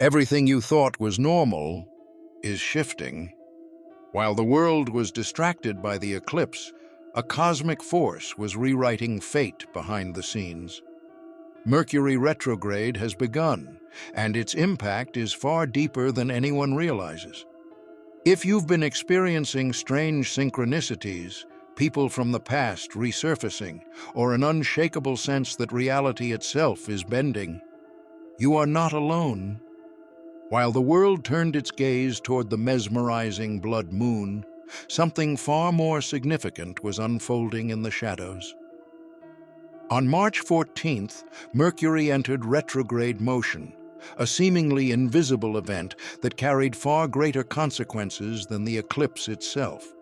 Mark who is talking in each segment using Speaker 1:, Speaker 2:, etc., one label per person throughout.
Speaker 1: Everything you thought was normal is shifting. While the world was distracted by the eclipse, a cosmic force was rewriting fate behind the scenes. Mercury Retrograde has begun, and its impact is far deeper than anyone realizes. If you've been experiencing strange synchronicities, people from the past resurfacing, or an unshakable sense that reality itself is bending, you are not alone. While the world turned its gaze toward the mesmerizing blood moon, something far more significant was unfolding in the shadows. On March 14th, Mercury entered retrograde motion, a seemingly invisible event that carried far greater consequences than the eclipse itself.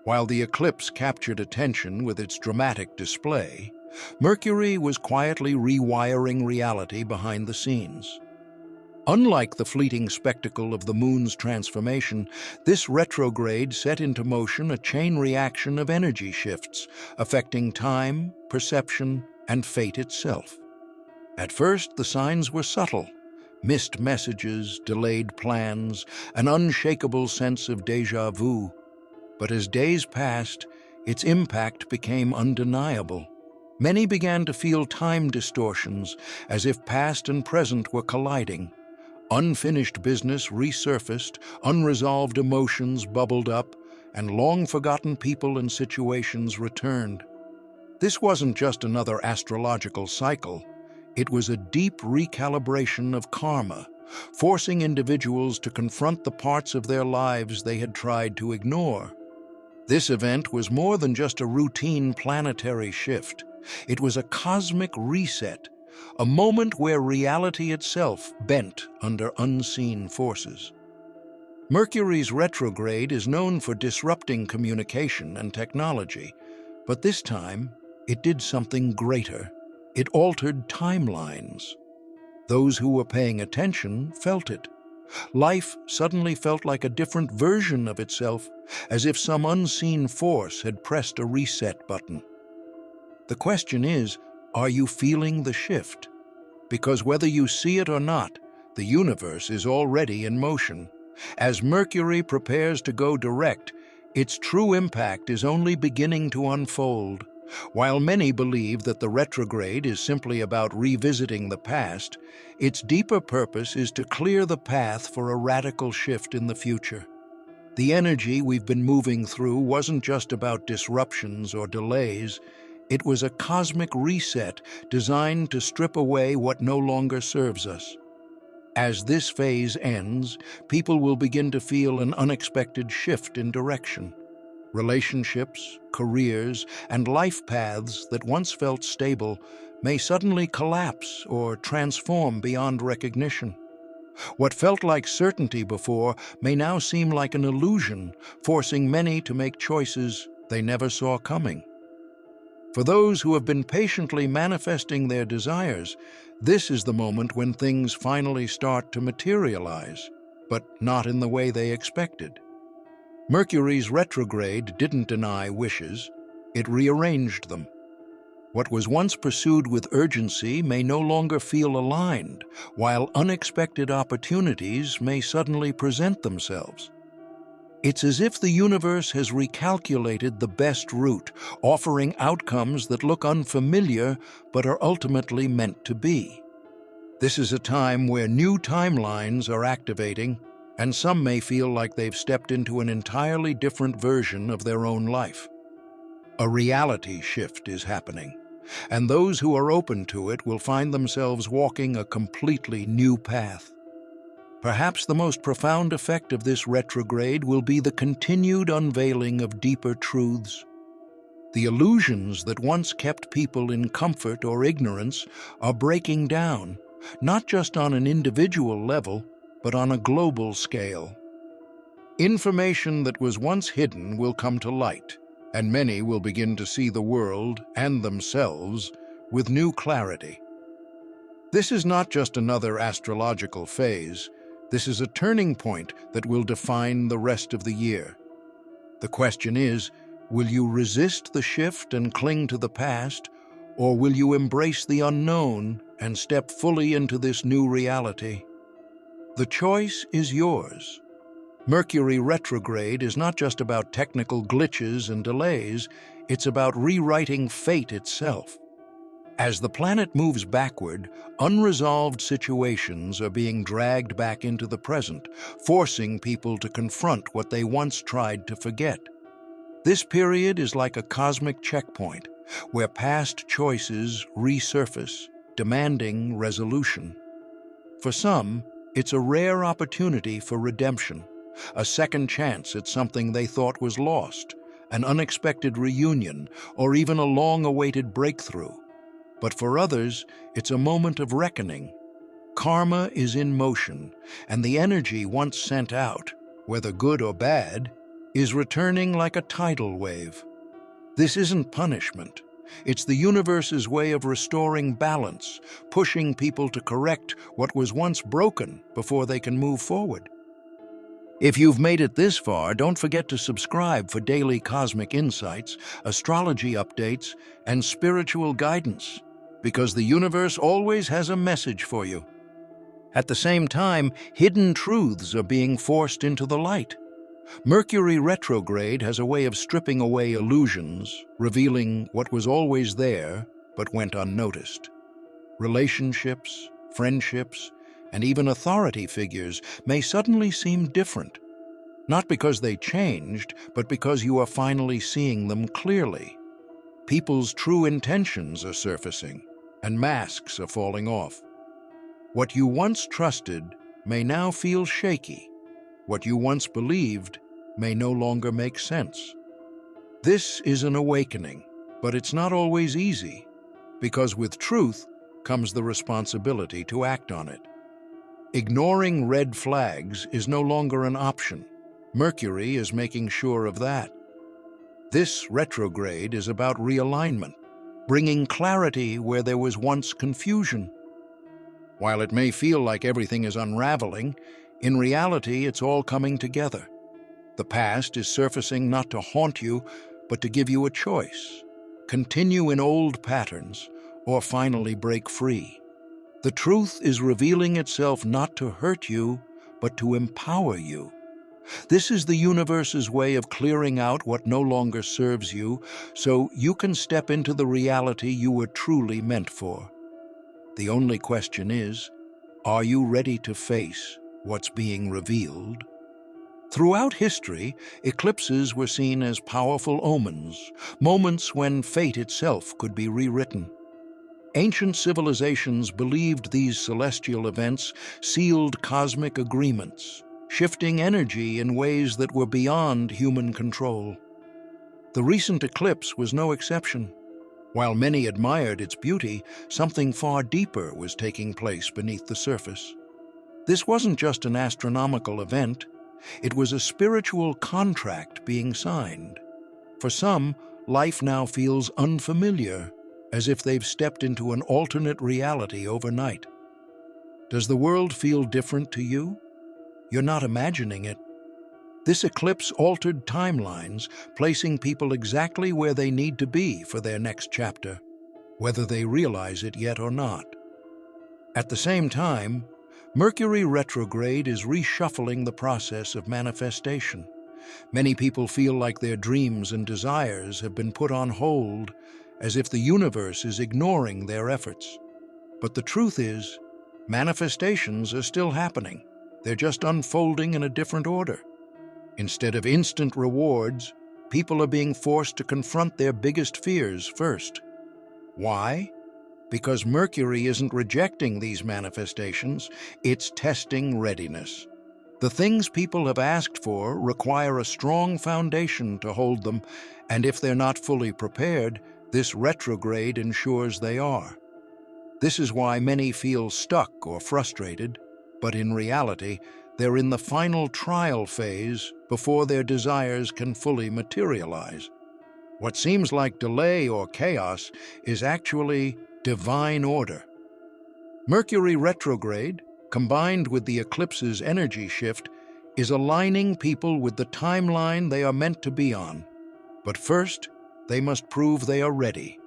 Speaker 1: While the eclipse captured attention with its dramatic display, Mercury was quietly rewiring reality behind the scenes. Unlike the fleeting spectacle of the moon's transformation, this retrograde set into motion a chain reaction of energy shifts, affecting time, perception, and fate itself. At first, the signs were subtle: missed messages, delayed plans, an unshakable sense of déjà vu. But as days passed, its impact became undeniable. Many began to feel time distortions, as if past and present were colliding. Unfinished business resurfaced, unresolved emotions bubbled up, and long-forgotten people and situations returned. This wasn't just another astrological cycle. It was a deep recalibration of karma, forcing individuals to confront the parts of their lives they had tried to ignore. This event was more than just a routine planetary shift. It was a cosmic reset, a moment where reality itself bent under unseen forces. Mercury's retrograde is known for disrupting communication and technology, but this time it did something greater. It altered timelines. Those who were paying attention felt it. Life suddenly felt like a different version of itself, as if some unseen force had pressed a reset button. The question is, are you feeling the shift? Because whether you see it or not, the universe is already in motion. As Mercury prepares to go direct, its true impact is only beginning to unfold. While many believe that the retrograde is simply about revisiting the past, its deeper purpose is to clear the path for a radical shift in the future. The energy we've been moving through wasn't just about disruptions or delays. It was a cosmic reset designed to strip away what no longer serves us. As this phase ends, people will begin to feel an unexpected shift in direction. Relationships, careers, and life paths that once felt stable may suddenly collapse or transform beyond recognition. What felt like certainty before may now seem like an illusion, forcing many to make choices they never saw coming. For those who have been patiently manifesting their desires, this is the moment when things finally start to materialize, but not in the way they expected. Mercury's retrograde didn't deny wishes, it rearranged them. What was once pursued with urgency may no longer feel aligned, while unexpected opportunities may suddenly present themselves. It's as if the universe has recalculated the best route, offering outcomes that look unfamiliar but are ultimately meant to be. This is a time where new timelines are activating, and some may feel like they've stepped into an entirely different version of their own life. A reality shift is happening, and those who are open to it will find themselves walking a completely new path. Perhaps the most profound effect of this retrograde will be the continued unveiling of deeper truths. The illusions that once kept people in comfort or ignorance are breaking down, not just on an individual level, but on a global scale. Information that was once hidden will come to light, and many will begin to see the world and themselves with new clarity. This is not just another astrological phase. This is a turning point that will define the rest of the year. The question is, will you resist the shift and cling to the past, or will you embrace the unknown and step fully into this new reality? The choice is yours. Mercury retrograde is not just about technical glitches and delays, it's about rewriting fate itself. As the planet moves backward, unresolved situations are being dragged back into the present, forcing people to confront what they once tried to forget. This period is like a cosmic checkpoint, where past choices resurface, demanding resolution. For some, it's a rare opportunity for redemption, a second chance at something they thought was lost, an unexpected reunion, or even a long-awaited breakthrough. But for others, it's a moment of reckoning. Karma is in motion, and the energy once sent out, whether good or bad, is returning like a tidal wave. This isn't punishment. It's the universe's way of restoring balance, pushing people to correct what was once broken before they can move forward. If you've made it this far, don't forget to subscribe for daily cosmic insights, astrology updates, and spiritual guidance, because the universe always has a message for you. At the same time, hidden truths are being forced into the light. Mercury retrograde has a way of stripping away illusions, revealing what was always there but went unnoticed. Relationships, friendships, and even authority figures may suddenly seem different, not because they changed, but because you are finally seeing them clearly. People's true intentions are surfacing, and masks are falling off. What you once trusted may now feel shaky. What you once believed may no longer make sense. This is an awakening, but it's not always easy, because with truth comes the responsibility to act on it. Ignoring red flags is no longer an option. Mercury is making sure of that. This retrograde is about realignment, bringing clarity where there was once confusion. While it may feel like everything is unraveling, in reality it's all coming together. The past is surfacing not to haunt you, but to give you a choice. Continue in old patterns, or finally break free. The truth is revealing itself not to hurt you, but to empower you. This is the universe's way of clearing out what no longer serves you, so you can step into the reality you were truly meant for. The only question is, are you ready to face what's being revealed? Throughout history, eclipses were seen as powerful omens, moments when fate itself could be rewritten. Ancient civilizations believed these celestial events sealed cosmic agreements, shifting energy in ways that were beyond human control. The recent eclipse was no exception. While many admired its beauty, something far deeper was taking place beneath the surface. This wasn't just an astronomical event, it was a spiritual contract being signed. For some, life now feels unfamiliar, as if they've stepped into an alternate reality overnight. Does the world feel different to you? You're not imagining it. This eclipse altered timelines, placing people exactly where they need to be for their next chapter, whether they realize it yet or not. At the same time, Mercury retrograde is reshuffling the process of manifestation. Many people feel like their dreams and desires have been put on hold, as if the universe is ignoring their efforts. But the truth is, manifestations are still happening. They're just unfolding in a different order. Instead of instant rewards, people are being forced to confront their biggest fears first. Why? Because Mercury isn't rejecting these manifestations, it's testing readiness. The things people have asked for require a strong foundation to hold them, and if they're not fully prepared, this retrograde ensures they are. This is why many feel stuck or frustrated, but in reality, they're in the final trial phase before their desires can fully materialize. What seems like delay or chaos is actually divine order. Mercury retrograde, combined with the eclipse's energy shift, is aligning people with the timeline they are meant to be on. But first, they must prove they are ready.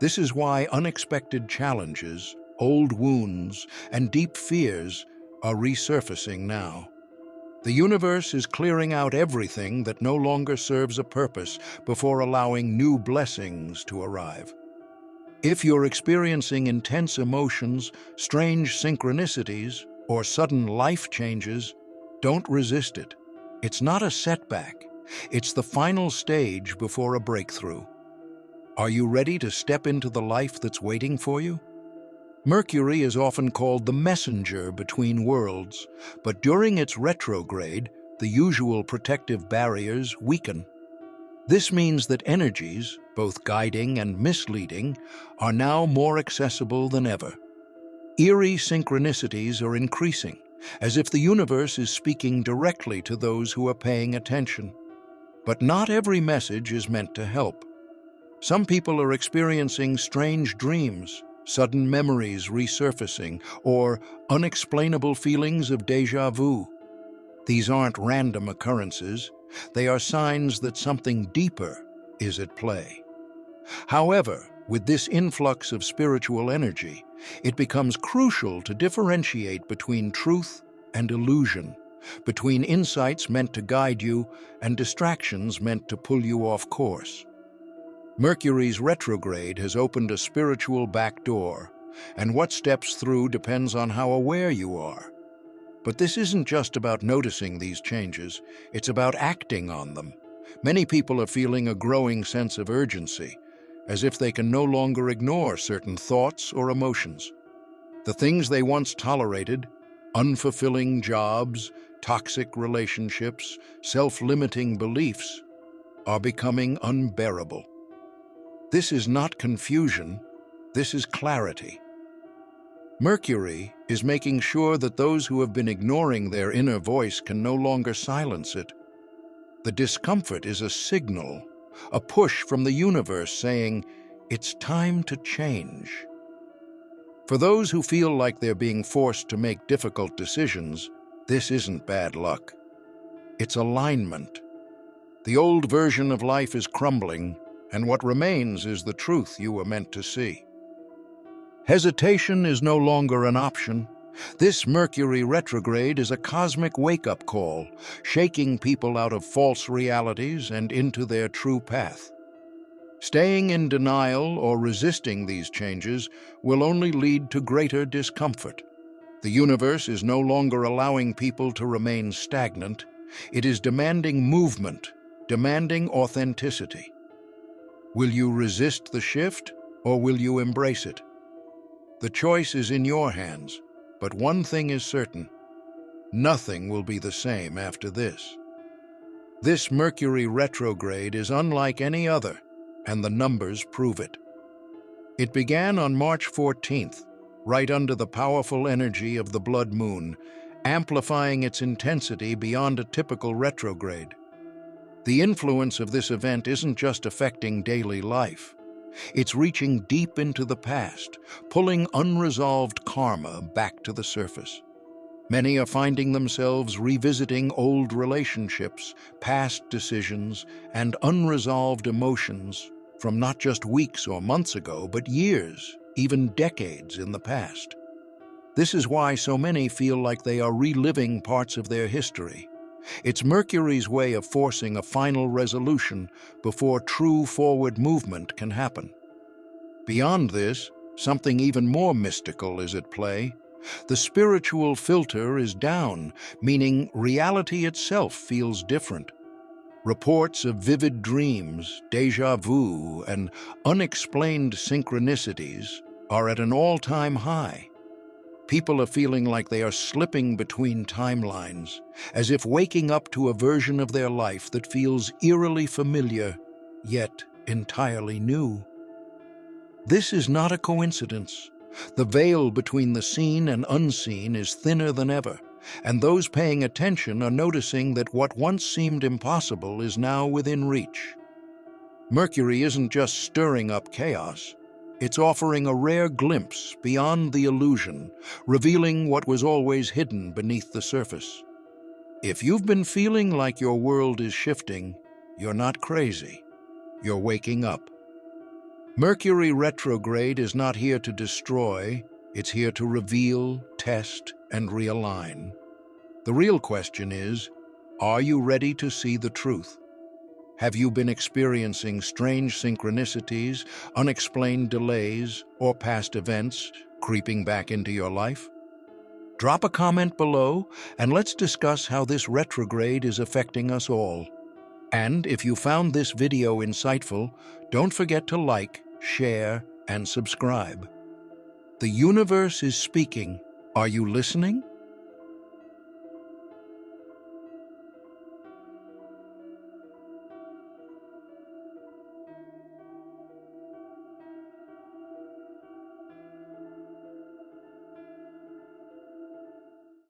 Speaker 1: This is why unexpected challenges, old wounds, and deep fears are resurfacing now. The universe is clearing out everything that no longer serves a purpose before allowing new blessings to arrive. If you're experiencing intense emotions, strange synchronicities, or sudden life changes, don't resist it. It's not a setback. It's the final stage before a breakthrough. Are you ready to step into the life that's waiting for you? Mercury is often called the messenger between worlds, but during its retrograde, the usual protective barriers weaken. This means that energies, both guiding and misleading, are now more accessible than ever. Eerie synchronicities are increasing, as if the universe is speaking directly to those who are paying attention. But not every message is meant to help. Some people are experiencing strange dreams, sudden memories resurfacing, or unexplainable feelings of déjà vu. These aren't random occurrences. They are signs that something deeper is at play. However, with this influx of spiritual energy, it becomes crucial to differentiate between truth and illusion, between insights meant to guide you and distractions meant to pull you off course. Mercury's retrograde has opened a spiritual back door, and what steps through depends on how aware you are. But this isn't just about noticing these changes, it's about acting on them. Many people are feeling a growing sense of urgency, as if they can no longer ignore certain thoughts or emotions. The things they once tolerated, unfulfilling jobs, toxic relationships, self-limiting beliefs, are becoming unbearable. This is not confusion, this is clarity. Mercury is making sure that those who have been ignoring their inner voice can no longer silence it. The discomfort is a signal, a push from the universe saying, it's time to change. For those who feel like they're being forced to make difficult decisions, this isn't bad luck. It's alignment. The old version of life is crumbling, and what remains is the truth you were meant to see. Hesitation is no longer an option. This Mercury retrograde is a cosmic wake-up call, shaking people out of false realities and into their true path. Staying in denial or resisting these changes will only lead to greater discomfort. The universe is no longer allowing people to remain stagnant. It is demanding movement, demanding authenticity. Will you resist the shift, or will you embrace it? The choice is in your hands, but one thing is certain: nothing will be the same after this. This Mercury retrograde is unlike any other, and the numbers prove it. It began on March 14th, right under the powerful energy of the blood moon, amplifying its intensity beyond a typical retrograde. The influence of this event isn't just affecting daily life. It's reaching deep into the past, pulling unresolved karma back to the surface. Many are finding themselves revisiting old relationships, past decisions, and unresolved emotions from not just weeks or months ago, but years, even decades in the past. This is why so many feel like they are reliving parts of their history. It's Mercury's way of forcing a final resolution before true forward movement can happen. Beyond this, something even more mystical is at play. The spiritual filter is down, meaning reality itself feels different. Reports of vivid dreams, déjà vu, and unexplained synchronicities are at an all-time high. People are feeling like they are slipping between timelines, as if waking up to a version of their life that feels eerily familiar, yet entirely new. This is not a coincidence. The veil between the seen and unseen is thinner than ever, and those paying attention are noticing that what once seemed impossible is now within reach. Mercury isn't just stirring up chaos. It's offering a rare glimpse beyond the illusion, revealing what was always hidden beneath the surface. If you've been feeling like your world is shifting, you're not crazy. You're waking up. Mercury retrograde is not here to destroy, it's here to reveal, test, and realign. The real question is, are you ready to see the truth? Have you been experiencing strange synchronicities, unexplained delays, or past events creeping back into your life? Drop a comment below and let's discuss how this retrograde is affecting us all. And if you found this video insightful, don't forget to like, share, and subscribe. The universe is speaking. Are you listening?